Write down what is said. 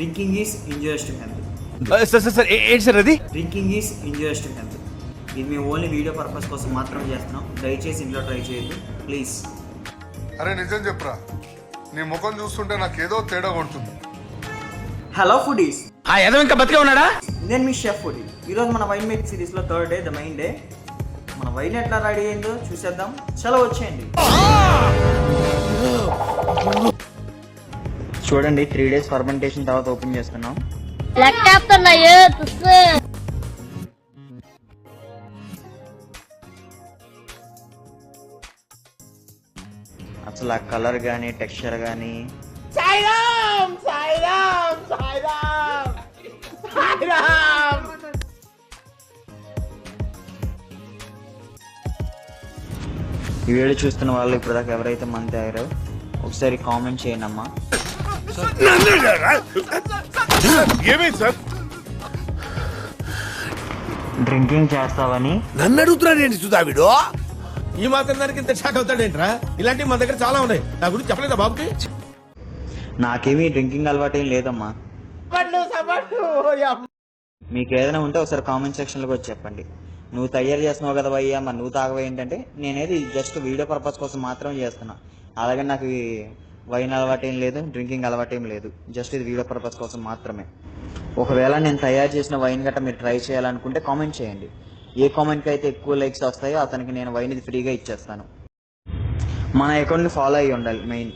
Drinking is injurious to health. Sir ఏంటి sir అది? Drinking is injurious to health. ఇది మేము ఓన్లీ వీడియో పర్పస్ కోసం మాత్రం చేస్తున్నాం. దయచేసి ఇంట్లో ట్రై చేయొద్దు ప్లీజ్. అరే నిజం చెప్పరా, నీ ముఖం చూస్తుంటే నాకేదో తేడా కొడుతుంది. హలో ఫుడీస్, ఆ యదవ ఇంకా బతికే ఉన్నాడా? నేను మీ షెఫ్ ఫుడీ. ఈరోజు మన వైన్ మేక్ సిరీస్లో third day, the main day. మన వైన్ ఎట్లా రెడీ అయిందో చూసేద్దాం. చలో వచ్చేయండి. చూడండి, 3 days ఫర్మెంటేషన్ తర్వాత ఓపెన్ చేస్తున్నాం. అసలు ఆ కలర్ కానీ టెక్స్చర్ కానీ ఈ వీడియో చూస్తున్న వాళ్ళు ఇప్పటిదాకా ఎవరైతే మంది తాగారో ఒకసారి కామెంట్ చేయండి అమ్మా. డ్రింకింగ్ చేస్తావని నన్ను అడుగుతున్నాడు ఏంటి సుధావిడు? ఈ మాత్రం దానికి ఇంత షాక్ అవుతాడేంట్రా? ఇలాంటివి మన దగ్గర చాలా ఉన్నాయి. నా గురించి చెప్పలేదా బాబుకి? నాకేమీ డ్రింకింగ్ అలవాటు ఏం లేదమ్మా. మీకు ఏదైనా ఉంటే ఒకసారి కామెంట్ సెక్షన్లోకి వచ్చి చెప్పండి. నువ్వు తయారు చేస్తున్నావు కదా భయ్యా, మరి నువ్వు తాగవా ఏంటంటే, నేనేది జస్ట్ వీడియో పర్పస్ కోసం మాత్రం చేస్తున్నా. అలాగే నాకు వైన్ అలవాటు ఏం లేదు, డ్రింకింగ్ అలవాటు ఏం లేదు. జస్ట్ ఇది వీడియో పర్పస్ కోసం మాత్రమే. ఒకవేళ నేను తయారు చేసిన వైన్ గట్రా మీరు ట్రై చేయాలనుకుంటే కామెంట్ చేయండి. ఏ కామెంట్కి అయితే ఎక్కువ లైక్స్ వస్తాయో అతనికి నేను వైన్ ఇది ఫ్రీగా ఇచ్చేస్తాను. మన అకౌంట్ని ఫాలో అయ్యి ఉండాలి మెయిన్.